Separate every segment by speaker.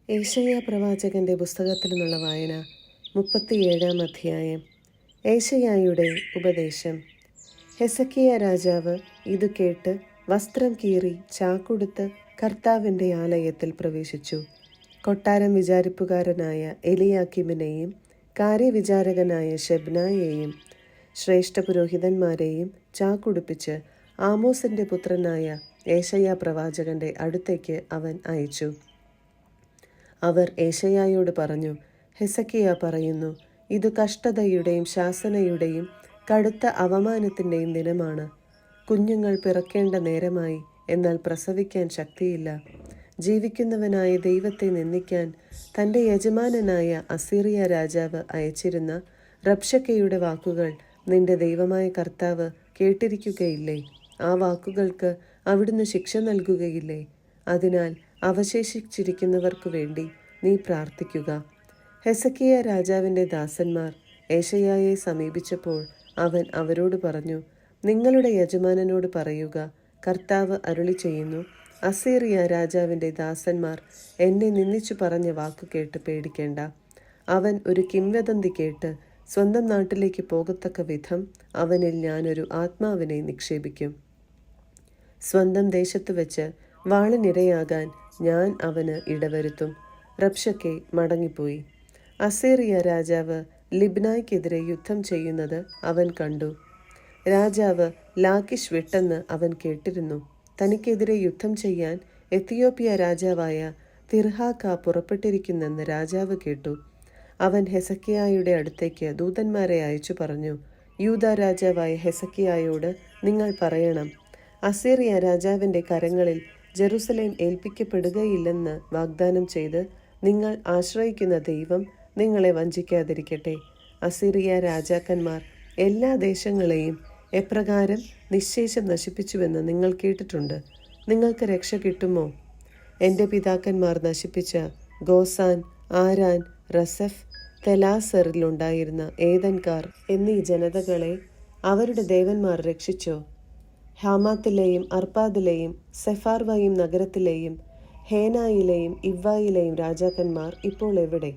Speaker 1: ഏശയ്യാ പ്രവാചകന്റെ പുസ്തകത്തിൽ നിന്നുള്ള വായന 37-ാം അധ്യായം. ഏശയ്യായുടെ ഉപദേശം. ഹെസക്കിയ രാജാവ് ഇത് കേട്ട് വസ്ത്രം കീറി ചാക്കുടുത്ത് കർത്താവിൻ്റെ ആലയത്തിൽ പ്രവേശിച്ചു. കൊട്ടാരം വിചാരിപ്പുകാരനായ എലിയാക്കിമിനെയും കാര്യവിചാരകനായ ശെബ്നായെയും ശ്രേഷ്ഠ പുരോഹിതന്മാരെയും ചാക്കുടുപ്പിച്ച് ആമോസിൻ്റെ പുത്രനായ ഏശയ്യാ പ്രവാചകന്റെ അടുത്തേക്ക് അവൻ അയച്ചു. അവർ ഏശയ്യായോട് പറഞ്ഞു, ഹെസക്കിയ പറയുന്നു, ഇത് കഷ്ടതയുടെയും ശാസനയുടെയും കടുത്ത അവമാനത്തിൻ്റെയും ദിനമാണ്. കുഞ്ഞുങ്ങൾ പിറക്കേണ്ട നേരമായി, എന്നാൽ പ്രസവിക്കാൻ ശക്തിയില്ല. ജീവിക്കുന്നവനായ ദൈവത്തെ നിന്ദിക്കാൻ തൻ്റെ യജമാനനായ അസീറിയ രാജാവ് അയച്ചിരുന്ന റബ്ശക്കയുടെ വാക്കുകൾ നിന്റെ ദൈവമായ കർത്താവ് കേട്ടിരിക്കുകയില്ലേ? ആ വാക്കുകൾക്ക് അവിടുന്ന് ശിക്ഷ നൽകുകയില്ലേ? അതിനാൽ അവശേഷിച്ചിരിക്കുന്നവർക്കു വേണ്ടി നീ പ്രാർത്ഥിക്കുക. ഹെസക്കിയ രാജാവിൻ്റെ ദാസന്മാർ ഏശയ്യായെ സമീപിച്ചപ്പോൾ അവൻ അവരോട് പറഞ്ഞു, നിങ്ങളുടെ യജമാനനോട് പറയുക, കർത്താവ് അരുളി ചെയ്യുന്നു, അസീറിയ രാജാവിൻ്റെ ദാസന്മാർ എന്നെ നിന്ദിച്ചു പറഞ്ഞ വാക്കു കേട്ട് പേടിക്കേണ്ട. അവൻ ഒരു കിംവദന്തി കേട്ട് സ്വന്തം നാട്ടിലേക്ക് പോകത്തക്ക വിധം അവനിൽ ഞാനൊരു ആത്മാവിനെ നിക്ഷേപിക്കും. സ്വന്തം ദേശത്ത് വെച്ച് വാളിനിരയാകാൻ ഞാൻ അവന് ഇടവരുത്തും. റബ്ശക്കെ മടങ്ങിപ്പോയി. അസീറിയ രാജാവ് ലിബ്നായ്ക്കെതിരെ യുദ്ധം ചെയ്യുന്നത് അവൻ കണ്ടു. രാജാവ് ലാക്കിഷ് വിട്ടെന്ന് അവൻ കേട്ടിരുന്നു. തനിക്കെതിരെ യുദ്ധം ചെയ്യാൻ എത്തിയോപ്യ രാജാവായ തിർഹാക്ക പുറപ്പെട്ടിരിക്കുന്നെന്ന് രാജാവ് കേട്ടു. അവൻ ഹെസക്കിയായുടെ അടുത്തേക്ക് ദൂതന്മാരെ അയച്ചു പറഞ്ഞു, യൂദ രാജാവായ ഹെസക്കിയായോട് നിങ്ങൾ പറയണം, അസീറിയ രാജാവിൻ്റെ കരങ്ങളിൽ ജെറുസലേം ഏൽപ്പിക്കപ്പെടുകയില്ലെന്ന് വാഗ്ദാനം ചെയ്ത് നിങ്ങൾ ആശ്രയിക്കുന്ന ദൈവം നിങ്ങളെ വഞ്ചിക്കാതിരിക്കട്ടെ. അസീറിയ രാജാക്കന്മാർ എല്ലാ ദേശങ്ങളെയും എപ്രകാരം നിശ്ശേഷം നശിപ്പിച്ചുവെന്ന് നിങ്ങൾ കേട്ടിട്ടുണ്ട്. നിങ്ങൾക്ക് രക്ഷ കിട്ടുമോ? എൻ്റെ പിതാക്കന്മാർ നശിപ്പിച്ച ഗോസാൻ, ആരാൻ, റസഫ്, തെലാസറിലുണ്ടായിരുന്ന ഏദൻകാർ എന്നീ ജനതകളെ അവരുടെ ദേവന്മാർ രക്ഷിച്ചോ? ഹാമാത്തിലെയും അർപ്പാദിലെയും സെഫാർവയും നഗരത്തിലെയും ഹേനായിലെയും ഇവ്വായിലെയും രാജാക്കന്മാർ ഇപ്പോൾ എവിടെ?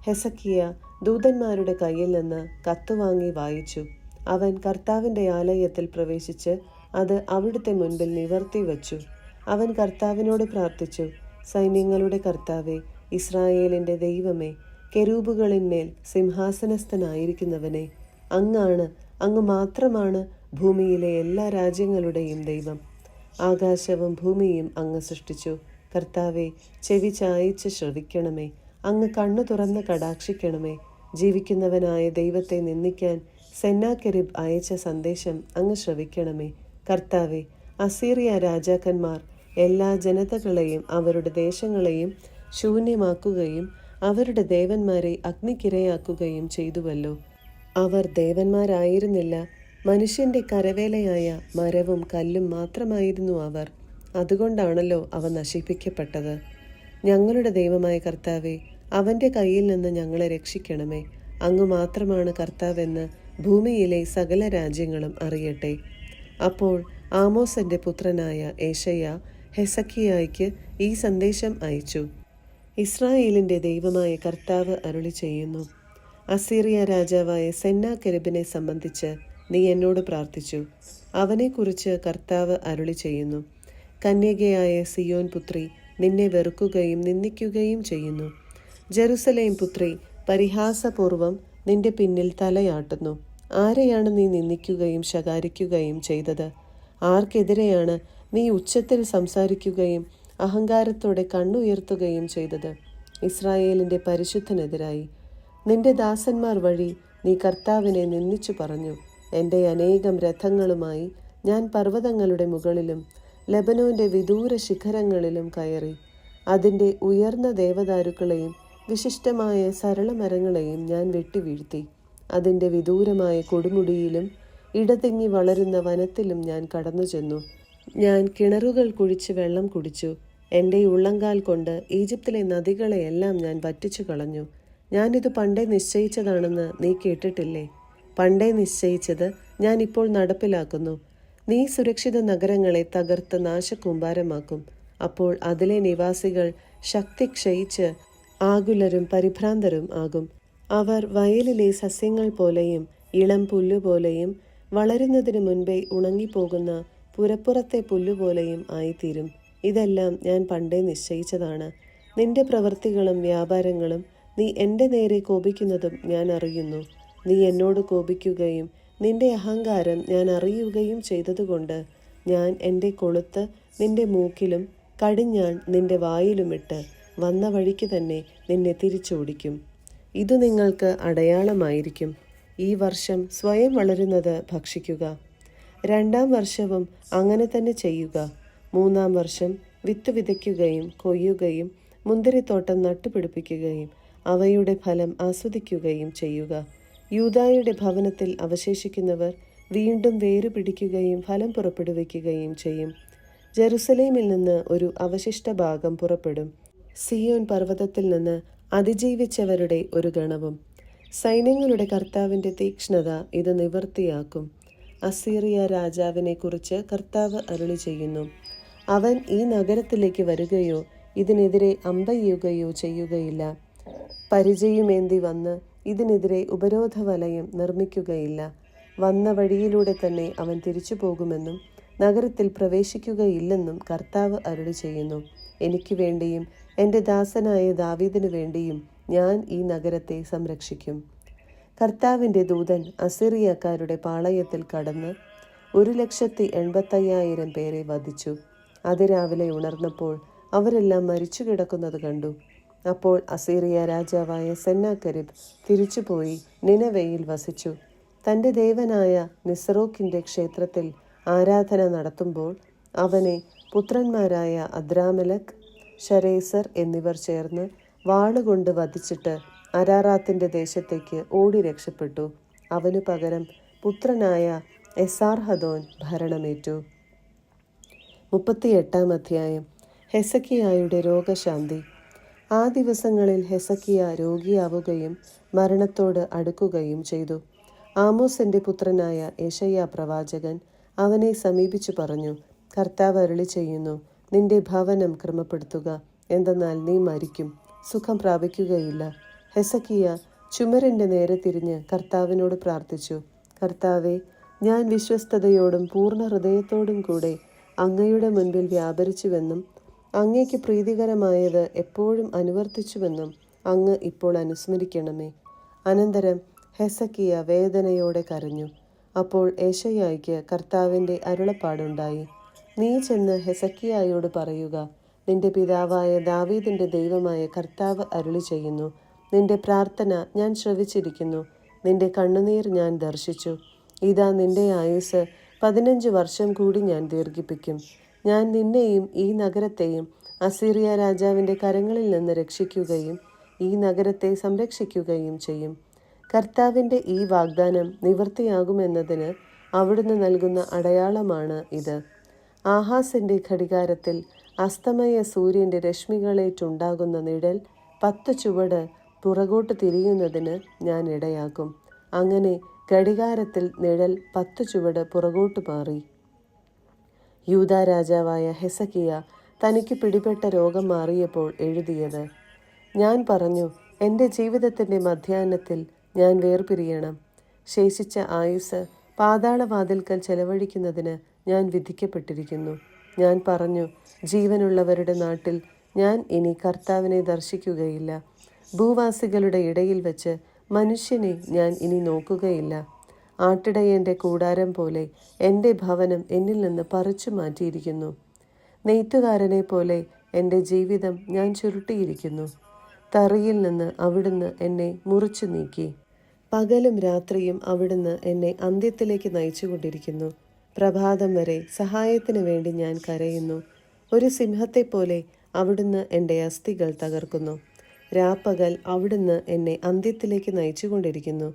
Speaker 1: ഹെസക്കിയ ദൂതന്മാരുടെ കയ്യിൽ നിന്ന് കത്ത് വാങ്ങി വായിച്ചു. അവൻ കർത്താവിൻ്റെ ആലയത്തിൽ പ്രവേശിച്ച് അത് അവിടുത്തെ മുൻപിൽ നിവർത്തി വച്ചു. അവൻ കർത്താവിനോട് പ്രാർത്ഥിച്ചു, സൈന്യങ്ങളുടെ കർത്താവേ, ഇസ്രായേലിൻ്റെ ദൈവമേ, കെരൂബുകളിന്മേൽ സിംഹാസനസ്ഥനായിരിക്കുന്നവനെ, അങ്ങാണ്, അങ്ങ് മാത്രമാണ് ഭൂമിയിലെ എല്ലാ രാജ്യങ്ങളുടെയും ദൈവം. ആകാശവും ഭൂമിയും അങ്ങ് സൃഷ്ടിച്ചു. കർത്താവെ, ചെവി ചായച്ച് ശ്രവിക്കണമേ. അങ്ങ് കണ്ണു തുറന്ന് കടാക്ഷിക്കണമേ. ജീവിക്കുന്നവനായ ദൈവത്തെ നിന്ദിക്കാൻ സെന്നാകെരിബ് അയച്ച സന്ദേശം അങ്ങ് ശ്രവിക്കണമേ. കർത്താവെ, അസീറിയ രാജാക്കന്മാർ എല്ലാ ജനതകളെയും അവരുടെ ദേശങ്ങളെയും ശൂന്യമാക്കുകയും അവരുടെ ദേവന്മാരെ അഗ്നിക്കിരയാക്കുകയും ചെയ്തുവല്ലോ. അവർ ദേവന്മാരായിരുന്നില്ല, മനുഷ്യൻ്റെ കരവേലയായ മരവും കല്ലും മാത്രമായിരുന്നു അവർ. അതുകൊണ്ടാണല്ലോ അവ നശിപ്പിക്കപ്പെട്ടത്. ഞങ്ങളുടെ ദൈവമായ കർത്താവെ, അവൻ്റെ കയ്യിൽ നിന്ന് ഞങ്ങളെ രക്ഷിക്കണമേ. അങ്ങ് മാത്രമാണ് കർത്താവെന്ന് ഭൂമിയിലെ സകല രാജ്യങ്ങളും അറിയട്ടെ. അപ്പോൾ ആമോസിൻ്റെ പുത്രനായ ഏശയ്യാ ഹെസക്കിയായ്ക്ക് ഈ സന്ദേശം അയച്ചു. ഇസ്രായേലിൻ്റെ ദൈവമായ കർത്താവ് അരുളി ചെയ്യുന്നു, അസീറിയ രാജാവായ സെന്നാകെരിബിനെ സംബന്ധിച്ച് നീ എന്നോട് പ്രാർത്ഥിച്ചു. അവനെക്കുറിച്ച് കർത്താവ് അരുളി ചെയ്യുന്നു, കന്യകയായ സിയോൻ പുത്രി നിന്നെ വെറുക്കുകയും നിന്ദിക്കുകയും ചെയ്യുന്നു. ജെറുസലേം പുത്രി പരിഹാസപൂർവം നിന്റെ പിന്നിൽ തലയാട്ടുന്നു. ആരെയാണ് നീ നിന്ദിക്കുകയും ശകാരിക്കുകയും ചെയ്തത്? ആർക്കെതിരെയാണ് നീ ഉച്ചത്തിൽ സംസാരിക്കുകയും അഹങ്കാരത്തോടെ കണ്ണുയർത്തുകയും ചെയ്തത്? ഇസ്രായേലിൻ്റെ പരിശുദ്ധനെതിരായി. നിന്റെ ദാസന്മാർ വഴി നീ കർത്താവിനെ നിന്ദിച്ചു പറഞ്ഞു. എൻ്റെ അനേകം രഥങ്ങളുമായി ഞാൻ പർവ്വതങ്ങളുടെ മുകളിലും ലെബനോന്റെ വിദൂര ശിഖരങ്ങളിലും കയറി. അതിൻ്റെ ഉയർന്ന ദേവദാരുക്കളെയും വിശിഷ്ടമായ സരളമരങ്ങളെയും ഞാൻ വെട്ടിവീഴ്ത്തി. അതിൻ്റെ വിദൂരമായ കൊടുമുടിയിലും ഇടതിങ്ങി വളരുന്ന വനത്തിലും ഞാൻ കടന്നു ചെന്നു. ഞാൻ കിണറുകൾ കുഴിച്ച് വെള്ളം കുടിച്ചു. എൻ്റെ ഉള്ളങ്കാൽ കൊണ്ട് ഈജിപ്തിലെ നദികളെയെല്ലാം ഞാൻ വറ്റിച്ചു കളഞ്ഞു. ഞാനിത് പണ്ടേ നിശ്ചയിച്ചതാണെന്ന് നീ കേട്ടിട്ടില്ലേ? പണ്ടേ നിശ്ചയിച്ചത് ഞാൻ ഇപ്പോൾ നടപ്പിലാക്കുന്നു. നീ സുരക്ഷിത നഗരങ്ങളെ തകർത്ത് നാശകൂമ്പാരമാക്കും. അപ്പോൾ അതിലെ നിവാസികൾ ശക്തി ക്ഷയിച്ച് ആകുലരും പരിഭ്രാന്തരും ആകും. അവർ വയലിലെ സസ്യങ്ങൾ പോലെയും ഇളം പുല്ലുപോലെയും വളരുന്നതിന് മുൻപേ ഉണങ്ങിപ്പോകുന്ന പുരപ്പുറത്തെ പുല്ലുപോലെയും ആയിത്തീരും. ഇതെല്ലാം ഞാൻ പണ്ടേ നിശ്ചയിച്ചതാണ്. നിന്റെ പ്രവൃത്തികളും വ്യാപാരങ്ങളും നീ എൻ്റെ നേരെ കോപിക്കുന്നതും ഞാൻ അറിയുന്നു. നീ എന്നോട് കോപിക്കുകയും നിന്റെ അഹങ്കാരം ഞാൻ അറിയുകയും ചെയ്തതുകൊണ്ട് ഞാൻ എൻ്റെ കൊളുത്ത് നിന്റെ മൂക്കിലും കടിഞ്ഞാൺ നിന്റെ വായിലുമിട്ട് വന്ന വഴിക്ക് തന്നെ നിന്നെ തിരിച്ചോടിക്കും. ഇതു നിങ്ങൾക്ക് അടയാളമായിരിക്കും. ഈ വർഷം സ്വയം വളരുന്നത് ഭക്ഷിക്കുക. 2-ാം വർഷവും അങ്ങനെ തന്നെ ചെയ്യുക. 3-ാം വർഷം വിത്ത് വിതയ്ക്കുകയും കൊയ്യുകയും മുന്തിരിത്തോട്ടം നട്ടുപിടിപ്പിക്കുകയും അവയുടെ ഫലം ആസ്വദിക്കുകയും ചെയ്യുക. യൂദായുടെ ഭവനത്തിൽ അവശേഷിക്കുന്നവർ വീണ്ടും വേരുപിടിക്കുകയും ഫലം പുറപ്പെടുവിക്കുകയും ചെയ്യും. ജെറുസലേമിൽ നിന്ന് ഒരു അവശിഷ്ട ഭാഗം പുറപ്പെടും. സിയോൻ പർവ്വതത്തിൽ നിന്ന് അതിജീവിച്ചവരുടെ ഒരു ഗണവും. സൈന്യങ്ങളുടെ കർത്താവിൻ്റെ തീക്ഷ്ണത ഇത് നിവൃത്തിയാക്കും. അസീറിയ രാജാവിനെ കുറിച്ച് കർത്താവ് അരുളി ചെയ്യുന്നു. അവൻ ഈ നഗരത്തിലേക്ക് വരികയോ ഇതിനെതിരെ അമ്പെയ്യുകയോ ചെയ്യുകയില്ല. പരിചയുമേന്തി വന്ന് ഇതിനെതിരെ ഉപരോധ വലയം നിർമ്മിക്കുകയില്ല. വന്ന വഴിയിലൂടെ തന്നെ അവൻ തിരിച്ചു പോകുമെന്നും നഗരത്തിൽ പ്രവേശിക്കുകയില്ലെന്നും കർത്താവ് അരുളി ചെയ്യുന്നു. എനിക്ക് വേണ്ടിയും എൻ്റെ ദാസനായ ദാവീദിനു വേണ്ടിയും ഞാൻ ഈ നഗരത്തെ സംരക്ഷിക്കും. കർത്താവിൻ്റെ ദൂതൻ അസീറിയക്കാരുടെ പാളയത്തിൽ കടന്ന് 1,85,000 പേരെ വധിച്ചു. അതിരാവിലെ ഉണർന്നപ്പോൾ അവരെല്ലാം മരിച്ചു കിടക്കുന്നത് കണ്ടു. അപ്പോൾ അസീറിയ രാജാവായ സെന്നാകെരിബ് തിരിച്ചുപോയി നിനവയിൽ വസിച്ചു. തൻ്റെ ദേവനായ നിസ്രോക്കിൻ്റെ ക്ഷേത്രത്തിൽ ആരാധന നടത്തുമ്പോൾ അവനെ പുത്രന്മാരായ അദ്രാമലക്, ശരേസർ എന്നിവർ ചേർന്ന് വാളുകൊണ്ട് വധിച്ചിട്ട് അരാറാത്തിൻ്റെ ദേശത്തേക്ക് ഓടി രക്ഷപ്പെട്ടു. അവനു പകരം പുത്രനായ എസാർഹദോൻ ഭരണമേറ്റു. 38-ാം അധ്യായം. ഹെസക്കിയായുടെ രോഗശാന്തി. ആ ദിവസങ്ങളിൽ ഹെസക്കിയ രോഗിയാവുകയും മരണത്തോട് അടുക്കുകയും ചെയ്തു. ആമോസിൻ്റെ പുത്രനായ യെശയ്യാ പ്രവാചകൻ അവനെ സമീപിച്ചു പറഞ്ഞു, കർത്താവ് അരുളി ചെയ്യുന്നു, നിന്റെ ഭവനം ക്രമപ്പെടുത്തുക, എന്തെന്നാൽ നീ മരിക്കും, സുഖം പ്രാപിക്കുകയില്ല. ഹെസക്കിയ ചുമരിൻ്റെ നേരെ തിരിഞ്ഞ് കർത്താവിനോട് പ്രാർത്ഥിച്ചു, കർത്താവെ, ഞാൻ വിശ്വസ്തയോടും പൂർണ്ണ ഹൃദയത്തോടും കൂടെ അങ്ങയുടെ മുൻപിൽ വ്യാപരിച്ചുവെന്നും അങ്ങയ്ക്ക് പ്രീതികരമായത് എപ്പോഴും അനുവർത്തിച്ചുവെന്നും അങ്ങ് ഇപ്പോൾ അനുസ്മരിക്കണമേ. അനന്തരം ഹെസക്കിയ വേദനയോടെ കരഞ്ഞു. അപ്പോൾ യെശയ്യായ്ക്ക് കർത്താവിൻ്റെ അരുളപ്പാടുണ്ടായി, നീ ചെന്ന് ഹെസക്കിയായോട് പറയുക, നിന്റെ പിതാവായ ദാവീദിൻ്റെ ദൈവമായ കർത്താവ് അരുളി ചെയ്യുന്നു, നിന്റെ പ്രാർത്ഥന ഞാൻ ശ്രവിച്ചിരിക്കുന്നു, നിന്റെ കണ്ണുനീർ ഞാൻ ദർശിച്ചു. ഇതാ നിന്റെ ആയുസ് 15 വർഷം കൂടി ഞാൻ ദീർഘിപ്പിക്കും. ഞാൻ നിന്നെയും ഈ നഗരത്തെയും അസീറിയ രാജാവിൻ്റെ കരങ്ങളിൽ നിന്ന് രക്ഷിക്കുകയും ഈ നഗരത്തെ സംരക്ഷിക്കുകയും ചെയ്യും. കർത്താവിൻ്റെ ഈ വാഗ്ദാനം നിവൃത്തിയാകുമെന്നതിന് അവിടുന്ന് നൽകുന്ന അടയാളമാണ് ഇത്. ആഹാസിൻ്റെ ഘടികാരത്തിൽ അസ്തമയ സൂര്യൻ്റെ രശ്മികളേറ്റുണ്ടാകുന്ന നിഴൽ 10 ചുവട് പുറകോട്ട് തിരിയുന്നതിന് ഞാൻ ഇടയാക്കും. അങ്ങനെ ഘടികാരത്തിൽ നിഴൽ 10 ചുവട് പുറകോട്ട് മാറി. യൂദാ രാജാവായ ഹെസക്കിയ തനിക്ക് പിടിപെട്ട രോഗം മാറിയപ്പോൾ എഴുതിയത്: ഞാൻ പറഞ്ഞു, എൻ്റെ ജീവിതത്തിൻ്റെ മധ്യാഹ്നത്തിൽ ഞാൻ വേർപിരിയണം. ശേഷിച്ച ആയുസ് പാതാളവാതിൽക്കൽ ചെലവഴിക്കുന്നതിന് ഞാൻ വിധിക്കപ്പെട്ടിരിക്കുന്നു. ഞാൻ പറഞ്ഞു, ജീവനുള്ളവരുടെ നാട്ടിൽ ഞാൻ ഇനി കർത്താവിനെ ദർശിക്കുകയില്ല. ഭൂവാസികളുടെ ഇടയിൽ വെച്ച് മനുഷ്യനെ ഞാൻ ഇനി നോക്കുകയില്ല. ആട്ടിടയൻ്റെ കൂടാരം പോലെ എൻ്റെ ഭവനം എന്നിൽ നിന്ന് പറിച്ചു മാറ്റിയിരിക്കുന്നു. നെയ്ത്തുകാരനെ പോലെ എൻ്റെ ജീവിതം ഞാൻ ചുരുട്ടിയിരിക്കുന്നു. തറിയിൽ നിന്ന് അവിടുന്ന് എന്നെ മുറിച്ചു നീക്കി. പകലും രാത്രിയും അവിടുന്ന് എന്നെ അന്ത്യത്തിലേക്ക് നയിച്ചുകൊണ്ടിരിക്കുന്നു. പ്രഭാതം വരെ സഹായത്തിന് വേണ്ടി ഞാൻ കരയുന്നു. ഒരു സിംഹത്തെപ്പോലെ അവിടുന്ന് എൻ്റെ അസ്ഥികൾ തകർക്കുന്നു. രാപ്പകൽ അവിടുന്ന് എന്നെ അന്ത്യത്തിലേക്ക് നയിച്ചുകൊണ്ടിരിക്കുന്നു.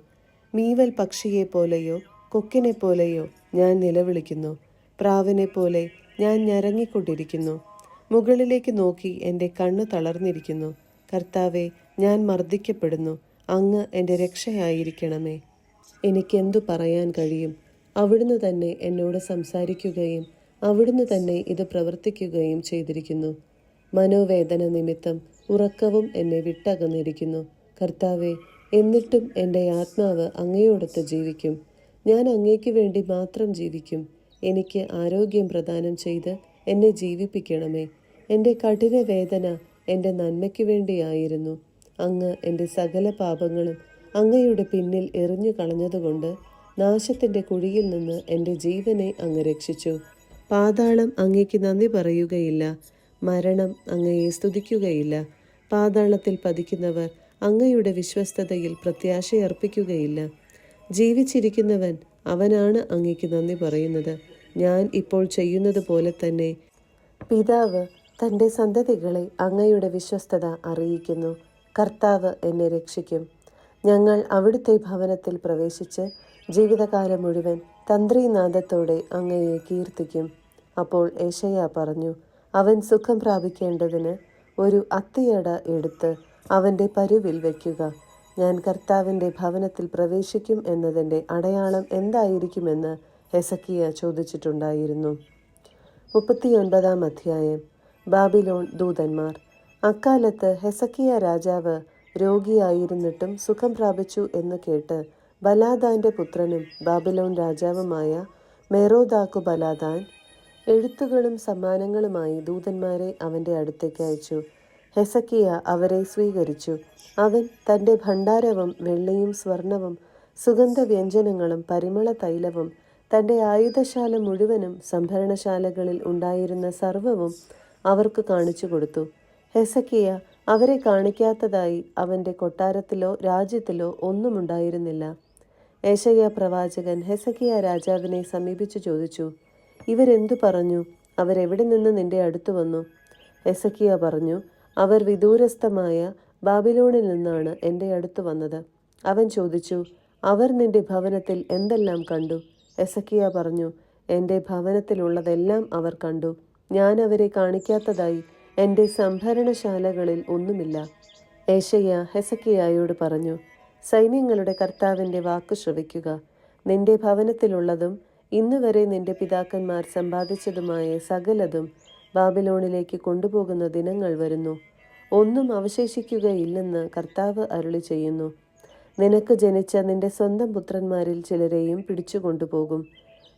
Speaker 1: മീവൽ പക്ഷിയെപ്പോലെയോ കൊക്കിനെ പോലെയോ ഞാൻ നിലവിളിക്കുന്നു. പ്രാവിനെ പോലെ ഞാൻ ഞരങ്ങിക്കൊണ്ടിരിക്കുന്നു. മുകളിലേക്ക് നോക്കി എൻ്റെ കണ്ണു തളർന്നിരിക്കുന്നു. കർത്താവെ, ഞാൻ മർദ്ദിക്കപ്പെടുന്നു. അങ്ങ് എൻ്റെ രക്ഷയായിരിക്കണമേ. എനിക്കെന്തു പറയാൻ കഴിയും? അവിടുന്ന് തന്നെ എന്നോട് സംസാരിക്കുകയും അവിടുന്ന് തന്നെ ഇത് പ്രവർത്തിക്കുകയും ചെയ്തിരിക്കുന്നു. മനോവേദന നിമിത്തം ഉറക്കവും എന്നെ വിട്ടകന്നിരിക്കുന്നു. കർത്താവെ, എന്നിട്ടും എൻ്റെ ആത്മാവ് അങ്ങയോടൊത്ത് ജീവിക്കും. ഞാൻ അങ്ങേക്ക് വേണ്ടി മാത്രം ജീവിക്കും. എനിക്ക് ആരോഗ്യം പ്രദാനം ചെയ്ത് എന്നെ ജീവിപ്പിക്കണമേ. എൻ്റെ കഠിന വേദന എൻ്റെ നന്മയ്ക്ക് വേണ്ടിയായിരുന്നു. അങ്ങ് എൻ്റെ സകല പാപങ്ങളും അങ്ങയുടെ പിന്നിൽ എറിഞ്ഞു കളഞ്ഞതുകൊണ്ട് നാശത്തിൻ്റെ കുഴിയിൽ നിന്ന് എൻ്റെ ജീവനെ അങ്ങ് രക്ഷിച്ചു. പാതാളം അങ്ങേക്ക് നന്ദി പറയുകയില്ല, മരണം അങ്ങയെ സ്തുതിക്കുകയില്ല. പാതാളത്തിൽ പതിക്കുന്നവർ അങ്ങയുടെ വിശ്വസ്തതയിൽ പ്രത്യാശയർപ്പിക്കുകയില്ല. ജീവിച്ചിരിക്കുന്നവൻ അവനാണ് അങ്ങേക്ക് നന്ദി പറയുന്നത്. ഞാൻ ഇപ്പോൾ ചെയ്യുന്നത് പോലെ തന്നെ പിതാവ് തൻ്റെ സന്തതികളെ അങ്ങയുടെ വിശ്വസ്തത അറിയിക്കുന്നു. കർത്താവ് എന്നെ രക്ഷിക്കും. ഞങ്ങൾ അവിടുത്തെ ഭവനത്തിൽ പ്രവേശിച്ച് ജീവിതകാലം മുഴുവൻ തന്ത്രീനാദത്തോടെ അങ്ങയെ കീർത്തിക്കും. അപ്പോൾ ഏശയ്യാ പറഞ്ഞു, അവൻ സുഖം പ്രാപിക്കേണ്ടതിന് ഒരു അത്തിയട എടുത്ത് അവൻ്റെ പരുവിൽ വയ്ക്കുക. ഞാൻ കർത്താവിൻ്റെ ഭവനത്തിൽ പ്രവേശിക്കും എന്നതിൻ്റെ അടയാളം എന്തായിരിക്കുമെന്ന് ഹെസക്കിയ ചോദിച്ചിട്ടുണ്ടായിരുന്നു. 39-ാം അധ്യായം. ബാബിലോൺ ദൂതന്മാർ. അക്കാലത്ത് ഹെസക്കിയ രാജാവ് രോഗിയായിരുന്നിട്ടും സുഖം പ്രാപിച്ചു എന്ന് കേട്ട് ബലാദാന്റെ പുത്രനും ബാബിലോൺ രാജാവുമായ മെറോദാക്കു ബലാദാൻ എഴുത്തുകളും സമ്മാനങ്ങളുമായി ദൂതന്മാരെ അവൻ്റെ അടുത്തേക്ക് അയച്ചു. ഹെസക്കിയ അവരെ സ്വീകരിച്ചു. അവൻ തൻ്റെ ഭണ്ഡാരവും വെള്ളിയും സ്വർണവും സുഗന്ധവ്യഞ്ജനങ്ങളും പരിമള തൈലവും തൻ്റെ ആയുധശാല മുഴുവനും സംഭരണശാലകളിൽ ഉണ്ടായിരുന്ന സർവ്വവും അവർക്ക് കാണിച്ചു കൊടുത്തു. ഹെസക്കിയ അവരെ കാണിക്കാത്തതായി അവൻ്റെ കൊട്ടാരത്തിലോ രാജ്യത്തിലോ ഒന്നും ഉണ്ടായിരുന്നില്ല. ഏശയ്യാ പ്രവാചകൻ ഹെസക്കിയ രാജാവിനെ സമീപിച്ചു ചോദിച്ചു, ഇവരെന്തു പറഞ്ഞു? അവരെവിടെ നിന്ന് നിന്റെ അടുത്തു വന്നു? ഹെസക്കിയ പറഞ്ഞു, അവർ വിദൂരസ്ഥമായ ബാബിലോണിൽ നിന്നാണ് എൻ്റെ അടുത്ത് വന്നത്. അവൻ ചോദിച്ചു, അവർ നിന്റെ ഭവനത്തിൽ എന്തെല്ലാം കണ്ടു? ഹെസക്കിയ പറഞ്ഞു, എൻ്റെ ഭവനത്തിലുള്ളതെല്ലാം അവർ കണ്ടു. ഞാൻ അവരെ കാണിക്കാത്തതായി എൻ്റെ സംഭരണശാലകളിൽ ഒന്നുമില്ല. ഏശയ്യ ഹെസക്കിയായോട് പറഞ്ഞു, സൈന്യങ്ങളുടെ കർത്താവിൻ്റെ വാക്കു ശ്രവിക്കുക. നിന്റെ ഭവനത്തിലുള്ളതും ഇന്നുവരെ നിന്റെ പിതാക്കന്മാർ സമ്പാദിച്ചതുമായ സകലതും ബാബിലോണിലേക്ക് കൊണ്ടുപോകുന്ന ദിനങ്ങൾ വരുന്നു. ഒന്നും അവശേഷിക്കുകയില്ലെന്ന് കർത്താവ് അരുളി ചെയ്യുന്നു. നിനക്ക് ജനിച്ച നിന്റെ സ്വന്തം പുത്രന്മാരിൽ ചിലരെയും പിടിച്ചു കൊണ്ടുപോകും.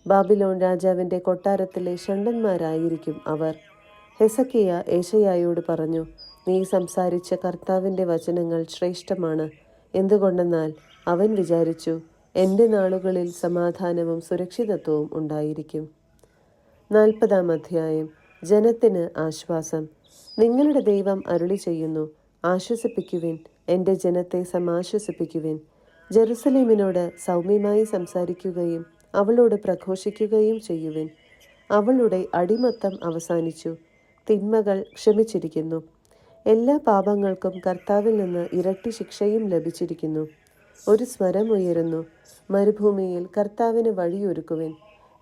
Speaker 1: ബാബിലോൺ രാജാവിൻ്റെ കൊട്ടാരത്തിലെ ഷണ്ഡന്മാരായിരിക്കും അവർ. ഹെസക്കിയ ഏശയ്യായോട് പറഞ്ഞു, നീ സംസാരിച്ച കർത്താവിൻ്റെ വചനങ്ങൾ ശ്രേഷ്ഠമാണ്. എന്തുകൊണ്ടെന്നാൽ അവൻ വിചാരിച്ചു, എൻ്റെ നാളുകളിൽ സമാധാനവും സുരക്ഷിതത്വവും ഉണ്ടായിരിക്കും. 40-ാം അധ്യായം. ജനത്തിന് ആശ്വാസം. നിങ്ങളുടെ ദൈവം അരുളി ചെയ്യുന്നു, ആശ്വസിപ്പിക്കുവിൻ, എൻ്റെ ജനത്തെ സമാശ്വസിപ്പിക്കുവിൻ. ജെറുസലേമിനോട് സൗമ്യമായി സംസാരിക്കുകയും അവളോട് പ്രഘോഷിക്കുകയും ചെയ്യുവിൻ. അവളുടെ അടിമത്തം അവസാനിച്ചു, തിന്മകൾ ക്ഷമിച്ചിരിക്കുന്നു. എല്ലാ പാപങ്ങൾക്കും കർത്താവിൽ നിന്ന് ഇരട്ടി ശിക്ഷയും ലഭിച്ചിരിക്കുന്നു. ഒരു സ്വരം ഉയരുന്നു, മരുഭൂമിയിൽ കർത്താവിന് വഴിയൊരുക്കുവിൻ.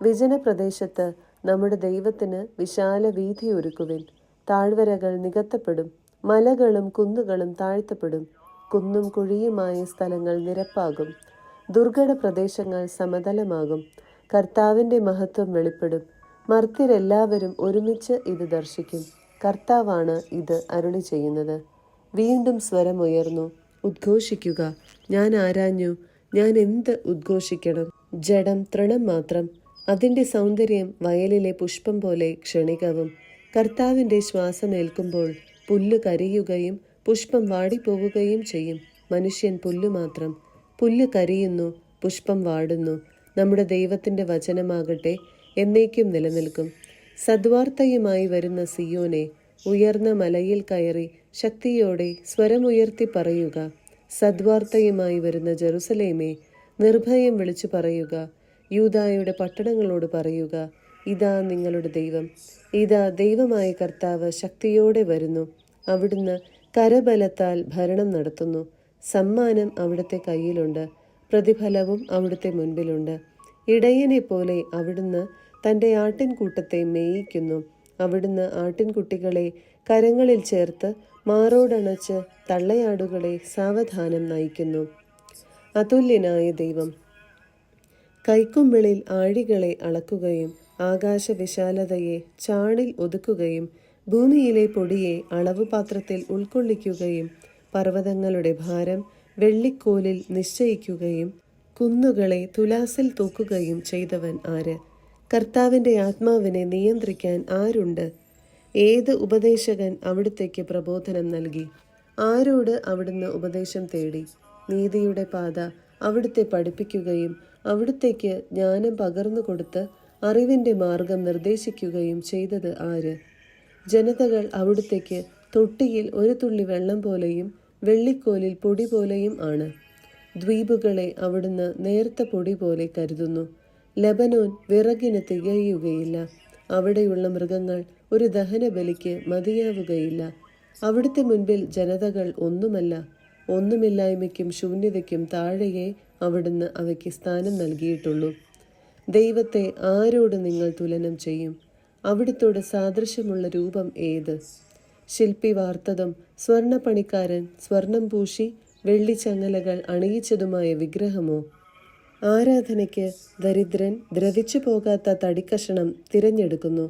Speaker 1: വിജനപ്രദേശത്ത് നമ്മുടെ ദൈവത്തിന് വിശാല വീഥി ഒരുക്കുവിൻ. താഴ്വരകൾ നികത്തപ്പെടും, മലകളും കുന്നുകളും താഴ്ത്തപ്പെടും. കുന്നും കുഴിയുമായ സ്ഥലങ്ങൾ നിരപ്പാകും, ദുർഘട പ്രദേശങ്ങൾ സമതലമാകും. കർത്താവിൻ്റെ മഹത്വം വെളിപ്പെടും. മർത്യരെല്ലാവരും ഒരുമിച്ച് ഇത് ദർശിക്കും. കർത്താവാണ് ഇത് അരുളി ചെയ്യുന്നത്. വീണ്ടും സ്വരമുയർന്നു, ഉദ്ഘോഷിക്കുക. ഞാൻ ആരാഞ്ഞു, ഞാൻ എന്ത് ഉദ്ഘോഷിക്കണം? ജഡം തൃണം മാത്രം, അതിൻ്റെ സൗന്ദര്യം വയലിലെ പുഷ്പം പോലെ ക്ഷണികവും. കർത്താവിൻ്റെ ശ്വാസമേൽക്കുമ്പോൾ പുല്ല് കരിയുകയും പുഷ്പം വാടിപ്പോവുകയും ചെയ്യും. മനുഷ്യൻ പുല്ല് മാത്രം. പുല്ല് കരിയുന്നു, പുഷ്പം വാടുന്നു. നമ്മുടെ ദൈവത്തിൻ്റെ വചനമാകട്ടെ എന്നേക്കും നിലനിൽക്കും. സദ്വാർത്തയുമായി വരുന്ന സിയോനെ, ഉയർന്ന മലയിൽ കയറി ശക്തിയോടെ സ്വരമുയർത്തി പറയുക. സദ്വാർത്തയുമായി വരുന്ന ജെറുസലേമേ, നിർഭയം വിളിച്ചു പറയുക. യൂദായുടെ പട്ടണങ്ങളോട് പറയുക, ഇതാ നിങ്ങളുടെ ദൈവം, ഇതാ ദൈവമായ കർത്താവ് ശക്തിയോടെ വരുന്നു. അവിടുന്ന് കരബലത്താൽ ഭരണം നടത്തുന്നു. സമ്മാനം അവിടുത്തെ കയ്യിലുണ്ട്, പ്രതിഫലവും അവിടുത്തെ മുൻപിലുണ്ട്. ഇടയനെ പോലെ അവിടുന്ന് തൻ്റെ ആട്ടിൻകൂട്ടത്തെ മേയിക്കുന്നു. അവിടുന്ന് ആട്ടിൻകുട്ടികളെ കരങ്ങളിൽ ചേർത്ത് മാറോടണച്ച് തള്ളയാടുകളെ സാവധാനം നയിക്കുന്നു. അതുല്യനായ ദൈവം കൈക്കുമ്പിളിൽ ആഴികളെ അളക്കുകയും ആകാശവിശാലതയെ ചാണിൽ ഒതുക്കുകയും ഭൂമിയിലെ പൊടിയെ അളവുപാത്രത്തിൽ ഉൾക്കൊള്ളിക്കുകയും പർവ്വതങ്ങളുടെ ഭാരം വെള്ളിക്കോലിൽ നിശ്ചയിക്കുകയും കുന്നുകളെ തുലാസിൽ തൂക്കുകയും ചെയ്തവൻ ആര്? കർത്താവിൻ്റെ ആത്മാവിനെ നിയന്ത്രിക്കാൻ ആരുണ്ട്? ഏത് ഉപദേശകൻ അവിടുത്തേക്ക് പ്രബോധനം നൽകി? ആരോട് അവിടുന്ന് ഉപദേശം തേടി? നീതിയുടെ പാത അവിടുത്തെ പഠിപ്പിക്കുകയും അവിടുത്തേക്ക് ജ്ഞാനം പകർന്നു കൊടുത്ത് അറിവിൻ്റെ മാർഗം നിർദ്ദേശിക്കുകയും ചെയ്തത് ആര്? ജനതകൾ അവിടുത്തേക്ക് തൊട്ടിയിൽ ഒരു തുള്ളി വെള്ളം പോലെയും വെള്ളിക്കോലിൽ പൊടി പോലെയും ആണ്. ദ്വീപുകളെ അവിടുന്ന് നേർത്ത പൊടി പോലെ കരുതുന്നു. ലബനോൻ വിറകിന് തികയുകയില്ല. അവിടെയുള്ള മൃഗങ്ങൾ ഒരു ദഹനബലിക്ക് മതിയാവുകയില്ല. അവിടുത്തെ മുൻപിൽ ജനതകൾ ഒന്നുമല്ല. ഒന്നുമില്ലായ്മയ്ക്കും ശൂന്യതയ്ക്കും താഴെയേ അവിടുന്ന് അവയ്ക്ക് സ്ഥാനം നൽകിയിട്ടുള്ളൂ. ദൈവത്തെ ആരോട് നിങ്ങൾ തുലനം ചെയ്യും? അവിടുത്തോട് സാദൃശ്യമുള്ള രൂപം ഏത്? ശില്പി വാർത്തതും സ്വർണപ്പണിക്കാരൻ സ്വർണം പൂശി വെള്ളിച്ചങ്ങലകൾ അണിയിച്ചതുമായ വിഗ്രഹമോ? ആരാധനയ്ക്ക് ദരിദ്രൻ ദ്രവിച്ചു പോകാത്ത തടിക്കഷണം തിരഞ്ഞെടുക്കുന്നു.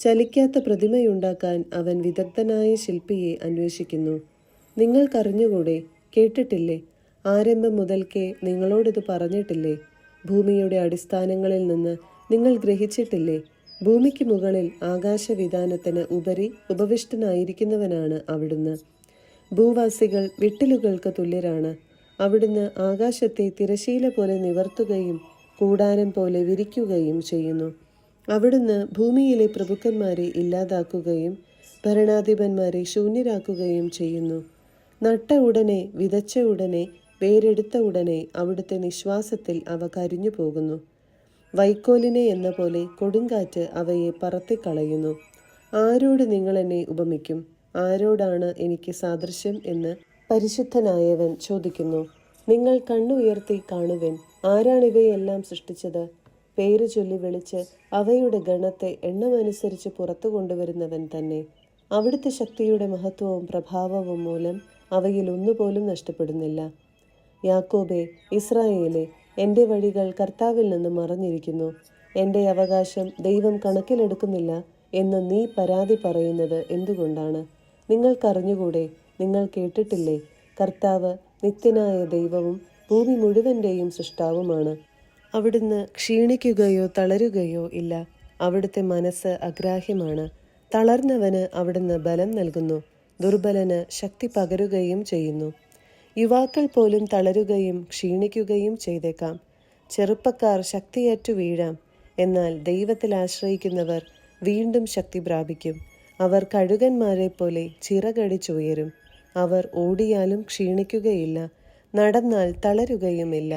Speaker 1: ചലിക്കാത്ത പ്രതിമയുണ്ടാക്കാൻ അവൻ വിദഗ്ധനായ ശില്പിയെ അന്വേഷിക്കുന്നു. നിങ്ങൾക്കറിഞ്ഞുകൂടെ? കേട്ടിട്ടില്ലേ? ആരംഭം മുതൽക്കേ നിങ്ങളോടിത് പറഞ്ഞിട്ടില്ലേ? ഭൂമിയുടെ അടിസ്ഥാനങ്ങളിൽ നിന്ന് നിങ്ങൾ ഗ്രഹിച്ചിട്ടില്ലേ? ഭൂമിക്ക് മുകളിൽ ആകാശവിധാനത്തിന് ഉപരി ഉപവിഷ്ടനായിരിക്കുന്നവനാണ് അവിടുന്ന്. ഭൂവാസികൾ വിട്ടിലുകൾക്ക് തുല്യരാണ്. അവിടുന്ന് ആകാശത്തെ തിരശീല പോലെ നിവർത്തുകയും കൂടാരം പോലെ വിരിക്കുകയും ചെയ്യുന്നു. അവിടുന്ന് ഭൂമിയിലെ പ്രഭുക്കന്മാരെ ഇല്ലാതാക്കുകയും ഭരണാധിപന്മാരെ ശൂന്യരാക്കുകയും ചെയ്യുന്നു. നട്ട ഉടനെ, വിതച്ച ഉടനെ, വേരെടുത്ത ഉടനെ അവിടുത്തെ നിശ്വാസത്തിൽ അവ കരിഞ്ഞു പോകുന്നു. വൈക്കോലിനെ എന്ന പോലെ കൊടുങ്കാറ്റ് അവയെ പറത്തിക്കളയുന്നു. ആരോട് നിങ്ങൾ എന്നെ ഉപമിക്കും? ആരോടാണ് എനിക്ക് സാദൃശ്യം എന്ന് പരിശുദ്ധനായവൻ ചോദിക്കുന്നു. നിങ്ങൾ കണ്ണുയർത്തി കാണുവിൻ. ആരാണിവയെല്ലാം സൃഷ്ടിച്ചത്? പേര് ചൊല്ലി വിളിച്ച് അവയുടെ ഗണത്തെ എണ്ണമനുസരിച്ച് പുറത്തു കൊണ്ടുവരുന്നവൻ തന്നെ. അവിടുത്തെ ശക്തിയുടെ മഹത്വവും പ്രഭാവവും മൂലം അവയിൽ ഒന്നുപോലും നഷ്ടപ്പെടുന്നില്ല. യാക്കോബേ, ഇസ്രായേലേ, എൻ്റെ വഴികൾ കർത്താവിൽ നിന്ന് മറഞ്ഞിരിക്കുന്നു. എൻ്റെ അവകാശം ദൈവം കണക്കിലെടുക്കുന്നില്ല എന്ന് നീ പരാതി പറയുന്നത് എന്തുകൊണ്ടാണ്? നിങ്ങൾക്കറിഞ്ഞുകൂടെ? നിങ്ങൾ കേട്ടിട്ടില്ലേ? കർത്താവ് നിത്യനായ ദൈവവും ഭൂമി മുഴുവൻ്റെയും സൃഷ്ടാവുമാണ്. അവിടുന്ന് ക്ഷീണിക്കുകയോ തളരുകയോ ഇല്ല. അവിടുത്തെ മനസ്സ് അഗ്രാഹ്യമാണ്. തളർന്നവന് അവിടുന്ന് ബലം നൽകുന്നു. ദുർബലന് ശക്തി പകരുകയും ചെയ്യുന്നു. യുവാക്കൾ പോലും തളരുകയും ക്ഷീണിക്കുകയും ചെയ്തേക്കാം. ചെറുപ്പക്കാർ ശക്തിയേറ്റു വീഴാം. എന്നാൽ ദൈവത്തിൽ ആശ്രയിക്കുന്നവർ വീണ്ടും ശക്തി പ്രാപിക്കും. അവർ കഴുകന്മാരെ പോലെ ചിറകടിച്ചുയരും. അവർ ഓടിയാലും ക്ഷീണിക്കുകയില്ല, നടന്നാൽ തളരുകയുമില്ല.